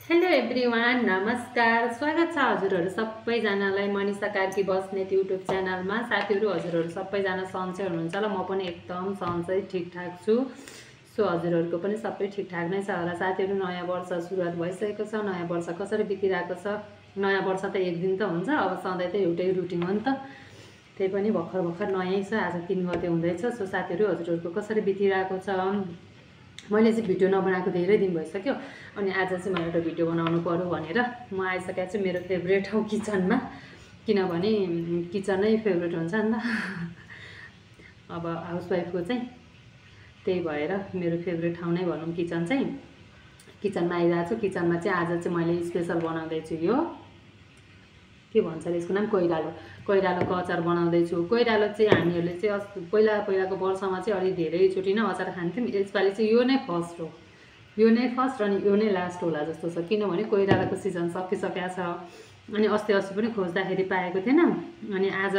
Hello everyone, नमस्कार। स्वागत छ हजुरहरू सबैजनालाई मनिषा कार्की बस्नेत युट्युब च्यानलमा। साथीहरू हजुरहरू सबैजना सन्चै हुनुहुन्छ ल? म पनि एकदम सन्चै ठिकठाक छु। सो हजुरहरूको पनि सबै ठिकठाक नै छ होला। साथीहरू नयाँ वर्ष सुरुवात भइसकेको छ। नयाँ वर्ष कसरी बितिरहेको छ? नयाँ वर्ष त एक दिन त हुन्छ, अब सधैँ त एउटै रुटिन हो नि त। त्यही पनि भर्खर नयाँ छ, आज 3 गते हुँदैछ। सो साथीहरू हजुरहरूको कसरी बितिरहेको छ? मैले चाहिँ भिडियो नबनाएको धेरै दिन भइसक्यो, अनि आज चाहिँ मैले एउटा भिडियो बनाउनु पर्यो भनेर म आइसकेको छु मेरो फेभरेट ठाउँ किचनमा। किनभने किचन नै फेभरेट हुन्छ नि त अब हाउसवाइफको चाहिँ। त्यही भएर मेरो फेभरेट ठाउँ नै भनौँ किचन चाहिँ। किचनमा आइरहेको छु। किचनमा चाहिँ आज चाहिँ मैले स्पेसल बनाउँदैछु, यो के भन्छ अरे यसको नाम, कोइरालोको अचार बनाउँदैछु। कोइरालो चाहिँ हामीहरूले चाहिँ पहिलाको वर्षमा चाहिँ अलिक धेरैचोटि नै अचार खान्थ्यौँ। यसपालि चाहिँ यो नै फर्स्ट हो, यो नै फर्स्ट अनि यो नै लास्ट होला जस्तो छ। किनभने कोइरालोको सिजन सकिसकेको छ, अनि अस्ति पनि खोज्दाखेरि पाएको थिएन, अनि आज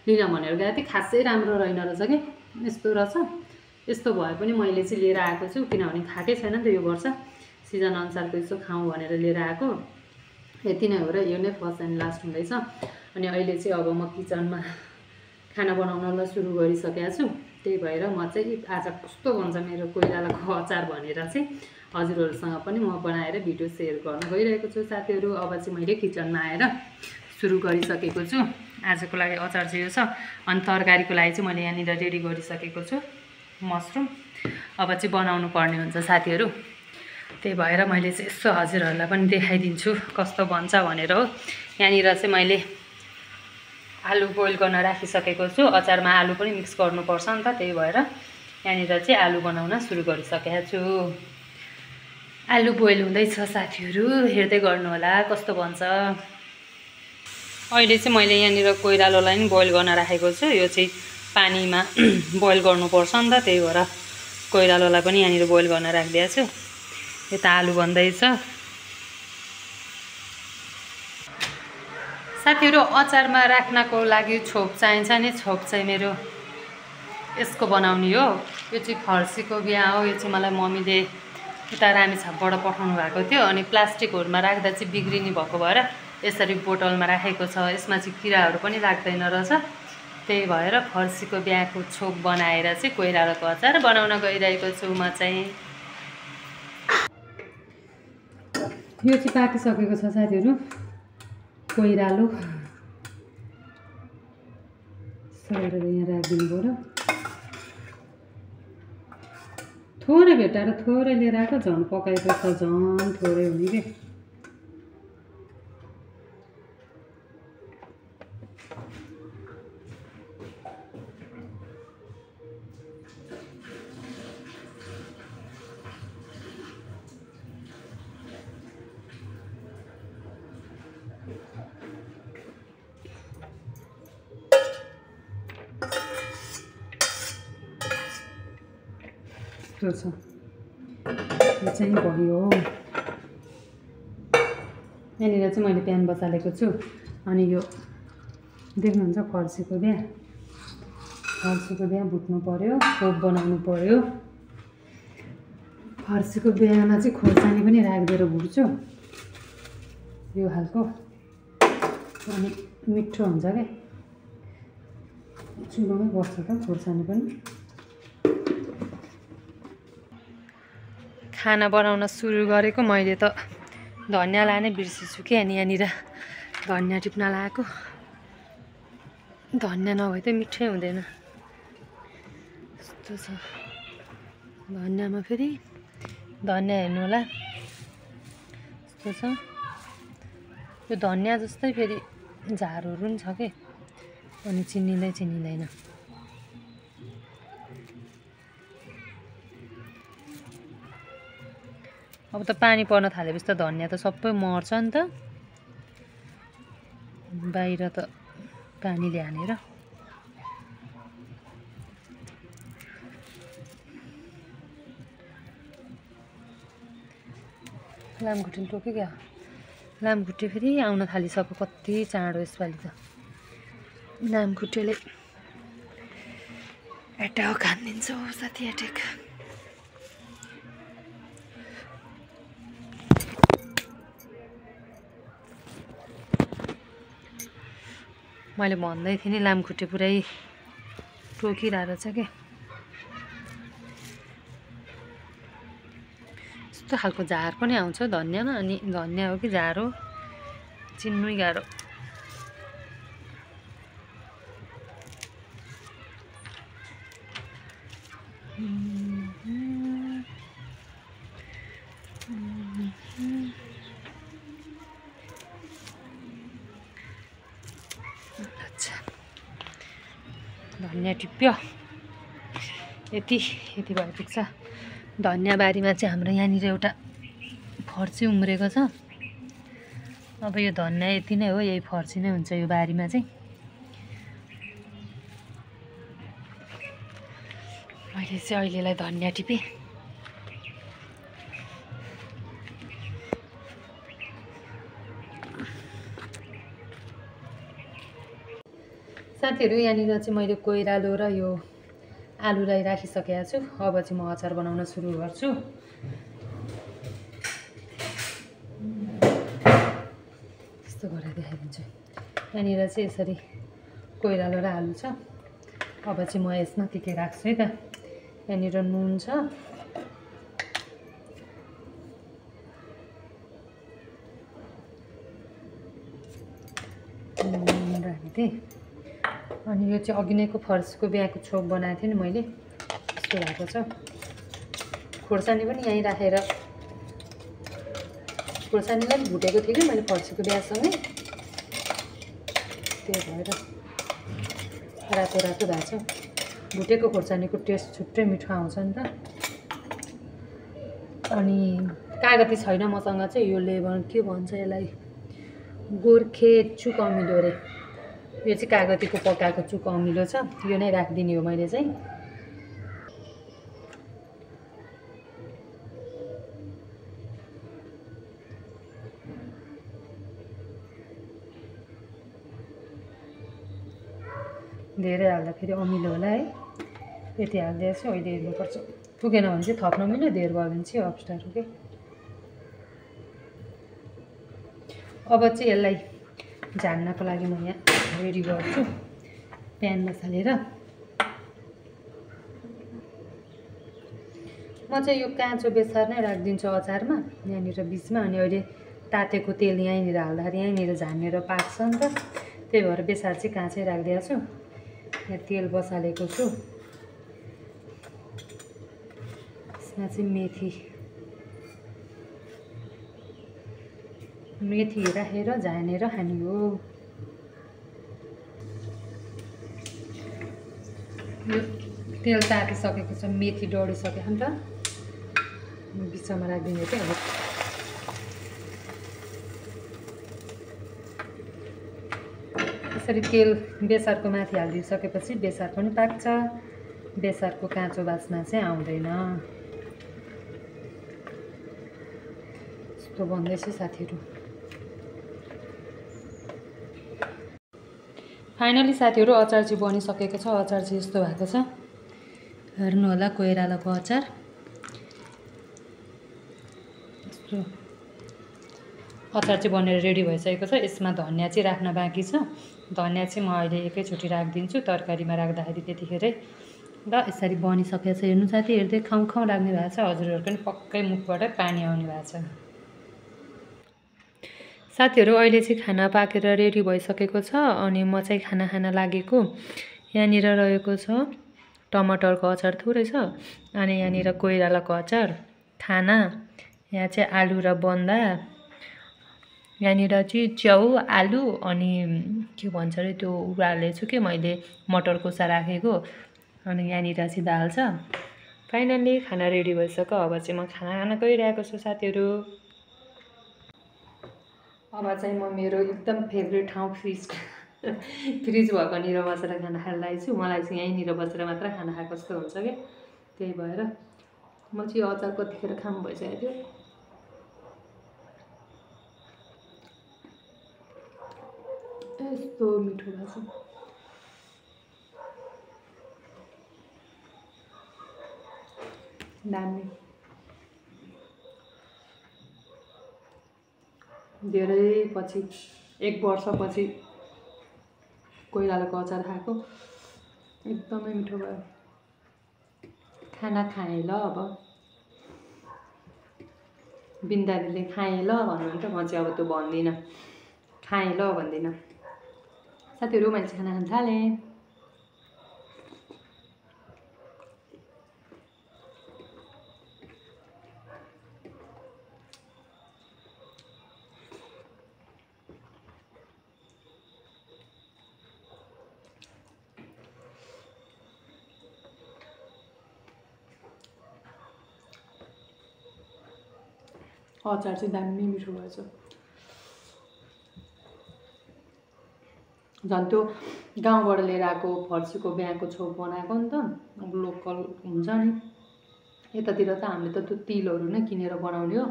लिन भनेर गएको थिएँ। खासै राम्रो रहेन रहेछ कि, यस्तो रहेछ। यस्तो भए पनि मैले चाहिँ लिएर आएको छु, किनभने खाएकै छैन नि त यो वर्ष। सिजन अनुसारको यसो खाउँ भनेर लिएर आएको। यति नै हो र, यो नै फर्स्ट एन्ड लास्ट हुँदैछ। अनि अहिले चाहिँ अब म किचनमा खाना बनाउनलाई सुरु गरिसकेको छु। त्यही भएर म चाहिँ आज कस्तो भन्छ मेरो कोइरालोको अचार भनेर चाहिँ हजुरहरूसँग पनि म बनाएर भिडियो सेयर गर्न गइरहेको छु। साथीहरू अब चाहिँ मैले किचनमा आएर सुरु गरिसकेको छु। आजको लागि अचार चाहिँ यो छ। अनि तरकारीको लागि चाहिँ मैले यहाँनिर रेडी गरिसकेको छु मसरुम। अब चाहिँ बनाउनु पर्ने हुन्छ साथीहरू। त्यही भएर मैले चाहिँ यसो हजुरहरूलाई पनि देखाइदिन्छु कस्तो बन्छ भनेर हो। यहाँनिर चाहिँ मैले आलु बोइल गर्न राखिसकेको छु। अचारमा आलु पनि मिक्स गर्नुपर्छ नि त, त्यही भएर यहाँनिर चाहिँ आलु बनाउन सुरु गरिसकेको छु। आलु बोइल हुँदैछ साथीहरू, हेर्दै गर्नु होला कस्तो बन्छ। अहिले चाहिँ मैले यहाँनिर कोइरालोलाई पनि बोइल गर्न राखेको छु। यो चाहिँ पानीमा बोइल गर्नुपर्छ नि त, त्यही भएर कोइरालोलाई पनि यहाँनिर बोइल गर्न राखिदिएको छु। यता आलु बन्दैछ। साथीहरू अचारमा राख्नको लागि छोप चाहिन्छ नि। छोप चाहिँ मेरो यसको बनाउने हो। यो चाहिँ फर्सीको बिहा हो। यो चाहिँ मलाई मम्मीले उता रामेछापबाट पठाउनु भएको थियो, अनि प्लास्टिकहरूमा राख्दा चाहिँ बिग्रिने भएको भएर यसरी बोतलमा राखेको छ। यसमा चाहिँ किराहरू पनि लाग्दैन रहेछ। त्यही भएर फर्सीको बिहाको छोप बनाएर चाहिँ कोइरालोको अचार बनाउन गइरहेको छु म चाहिँ। यो चाहिँ पाकिसकेको छ साथीहरू कोइरालो। सरेर यहाँ राखिदिनु पऱ्यो। थोरै भेटाएर थोरै लिएर आएको, झन् पकाएपछि त झन् थोरै हुने कि। छ यो चाहिँ भयो। यहाँनिर चाहिँ मैले प्यान बसालेको छु। अनि यो देख्नुहुन्छ फर्सीको बिहा। फर्सीको बिहा भुट्नु पर्यो, छोप बनाउनु पर्यो। फर्सीको बिहामा चाहिँ खोर्सानी पनि राखिदिएर भुट्छु यो खालको, अनि मिठो हुन्छ क्या। चुलोमै बस्छ त खोर्सानी पनि। खाना बनाउन सुरु गरेको मैले त धनियाँ लानै बिर्सेछु कि, अनि यहाँनिर धनियाँ टिप्न लगाएको। धनियाँ नभए त मिठै हुँदैन। यस्तो छ धनियाँमा। फेरि धनियाँ हेर्नु होला यस्तो छ। यो धनियाँ जस्तै फेरि झारहरू पनि छ कि, अनि चिनिँदैन। अब त पानी पर्न थालेपछि त धनियाँ त सबै मर्छ नि त, बाहिर त पानीले हानेर। लामखुट्टेले टोक्यो क्या। लामखुट्टे फेरि आउन थालिसक्यो कति चाँडो यसपालि त। लामखुट्टेले एट्याक हानिदिन्छ साथी, एट्याक। मैले भन्दै थिएँ नि लामखुट्टे पुरै टोकिरहेको छ के यस्तो खालको झार पनि आउँछ धनियाँमा अनि धनियाँ हो कि झार हो चिन्नै गाह्रो धनियाँ टिप्यो यति भए पुग्छ धनियाँ बारीमा चाहिँ हाम्रो यहाँनिर एउटा फर्सी उम्रेको छ अब यो धनियाँ यति नै हो यही फर्सी नै हुन्छ यो बारीमा चाहिँ मैले चाहिँ अहिलेलाई धनियाँ टिपेँ साथीहरू यहाँनिर चाहिँ मैले कोइरालो र यो आलुलाई राखिसकेको छु अब चाहिँ म अचार बनाउन सुरु गर्छु यस्तो गरेर देखाइदिन्छु यहाँनिर चाहिँ यसरी कोइरालो र आलु छ अब चाहिँ म यसमा के राख्छु है त यहाँनिर नुन छ नुन राखिदिएँ अनि यो चाहिँ अघि नैको फर्सीको बिहाको छोप बनाएको थिएँ नि मैले यस्तो भएको छ खोर्सानी पनि यहीँ राखेर खोर्सानीलाई पनि भुटेको थिएँ कि मैले फर्सीको बिहासँगै त्यो भएर रातो रातो भएको छ भुटेको खोर्सानीको टेस्ट छुट्टै मिठो आउँछ नि त अनि कागती छैन मसँग चाहिँ यो लेबर के भन्छ यसलाई गोर्खे चुक अमिलो अरे यो चाहिँ कागतीको पकाएको चुक अमिलो छ यो नै राखिदिने हो मैले चाहिँ धेरै हाल्दा फेरि अमिलो होला है यति हालिदिएछु अहिले हेर्नुपर्छ पुगेन भने चाहिँ थप्न मिल्यो धेर भयो भने चाहिँ अप्स्टारो के अब चाहिँ यसलाई झान्नको लागि म यहाँ रेडी गर्छु प्यान बसालेर म चाहिँ यो काँचो बेसार नै राखिदिन्छु अचारमा यहाँनिर बिचमा अनि अहिले तातेको तेल यहीँनिर हाल्दाखेरि यहीँनिर झानेर पाक्छ नि त त्यही भएर बेसार चाहिँ काँचै राखिदिएको छु यहाँ तेल बसालेको छु यसमा चाहिँ मेथी राखेर झानेर खाने हो यो तेल तातिसकेको छ मेथी डढिसक्यो नि त बिचमा राखिदिने चाहिँ अब यसरी तेल बेसारको माथि हालिदिइसकेपछि बेसार पनि पाक्छ बेसारको काँचो बास्ना चाहिँ आउँदैन यस्तो भन्दैछु साथीहरू फाइनली साथीहरू अचार चाहिँ बनिसकेको छ अचार चाहिँ यस्तो भएको छ हेर्नु होला कोइरालोको अचार यस्तो अचार चाहिँ बनेर रेडी भइसकेको छ यसमा धनियाँ चाहिँ राख्न बाँकी छ धनियाँ चाहिँ म अहिले एकैचोटि राखिदिन्छु तरकारीमा राख्दाखेरि त्यतिखेरै ल यसरी बनिसकेको छ हेर्नु साथी हेर्दै खाउँ खाउँ लाग्ने भएको छ हजुरहरू पनि पक्कै मुखबाटै पानी आउने भएको छ साथीहरू अहिले चाहिँ खाना पाकेर रेडी भइसकेको छ अनि म चाहिँ खाना खान लागेको यहाँनिर रहेको छ टमाटरको अचार थोरै छ अनि यहाँनिर कोइरालाको अचार खाना यहाँ चाहिँ आलु र बन्दा यहाँनिर चाहिँ च्याउ आलु अनि के भन्छ अरे त्यो उबालेको छु कि मैले मटर कोसा राखेको अनि यहाँनिर चाहिँ दाल छ फाइनल्ली खाना रेडी भइसक्यो अब चाहिँ म खाना खान गइरहेको छु साथीहरू अब चाहिँ म मेरो एकदम फेभरेट ठाउँ फ्रिज भएकोनिर बसेर खाना खान लागेको छु मलाई चाहिँ यहीँनिर बसेर मात्र खाना खाएको जस्तो हुन्छ क्या त्यही भएर म चाहिँ अचार कतिखेर खाम भइसकेको थियो यस्तो मिठो भएको छ दामी धेरै पछि 1 वर्षपछि कोइरालाको अचार खाएको एकदमै मिठो भयो। खाना खाएँ ल अब बिन्दारीले खाएँ ल भन्नुहुन्छ, म चाहिँ अब त्यो भन्दिनँ, खाएँ ल भन्दिनँ। साथीहरू मैले चाहिँ खाना खान थालेँ। अचार चाहिँ दामी मिठो भएछ। झन् त्यो गाउँबाट लिएर आएको फर्सीको बिहाको छोप बनाएको नि त, लोकल हुन्छ नि। यतातिर त हामीले त त्यो तिलहरू नै किनेर बनाउने हो,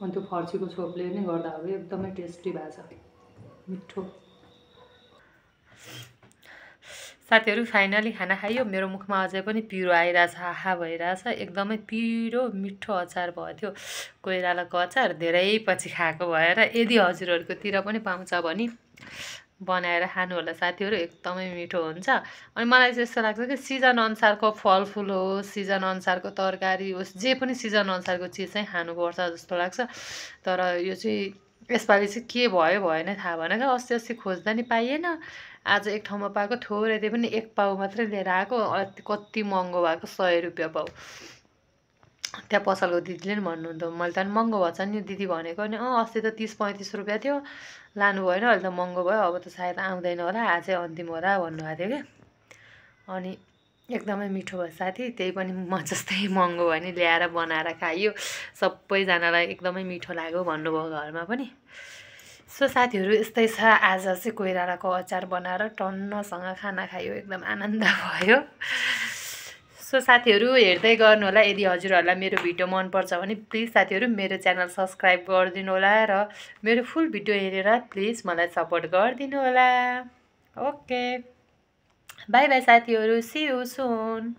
अनि त्यो फर्सीको छोपले नै गर्दा अब एकदमै टेस्टी भएको छ, मिठो। साथीहरू फाइनली खाना खाइयो। मेरो मुखमा अझै पनि पिरो आइरहेछ, आहा भइरहेछ। एकदमै पिरो मिठो अचार भयो थियो, कोइरालाको अचार। धेरै पछि खाएको भएर यदि हजुरहरूकोतिर पनि पाउँछ भने बनाएर खानु होला साथीहरू, एकदमै मिठो हुन्छ। अनि मलाई चाहिँ यस्तो लाग्छ कि सिजन अनुसारको फलफुल होस्, सिजन अनुसारको तरकारी होस्, जे पनि सिजन अनुसारको चिज चाहिँ खानुपर्छ जस्तो लाग्छ। तर यो चाहिँ यसपालि चाहिँ के भयो भएन थाहा भएन क्या। अस्ति खोज्दा नि पाइएन, आज एक ठाउँमा पाएको, थोरै त्यही पनि 1 पाउ मात्रै लिएर आएको। कति महँगो भएको, 100 रुपियाँ पाउ। त्यहाँ पसलको दिदीले नि भन्नुहुन्थ्यो, मैले त महँगो भएछ नि दिदी भनेको नि। अस्ति त 30-35 रुपियाँ थियो, लानु भएन, अहिले त महँगो भयो, अब त सायद आउँदैन होला, आजै अन्तिम होला भन्नुभएको थियो क्या। अनि एकदमै मिठो भयो साथी। त्यही पनि म जस्तै महँगो भयो नि ल्याएर बनाएर खाइयो, सबैजनालाई एकदमै मिठो लाग्यो भन्नुभयो घरमा पनि। सो साथीहरू यस्तै छ। आज चाहिँ कोइरालाको अचार बनाएर टन्नसँग खाना खायो, एकदम आनन्द भयो। सो साथीहरू हेर्दै गर्नु होला। यदि हजुरहरूलाई मेरो भिडियो मनपर्छ भने प्लिज साथीहरू मेरो च्यानल सब्सक्राइब गरिदिनु होला र मेरो फुल भिडियो हेरेर प्लिज मलाई सपोर्ट गरिदिनु होला। ओके, बाई बाई साथीहरू, सी यू सुन।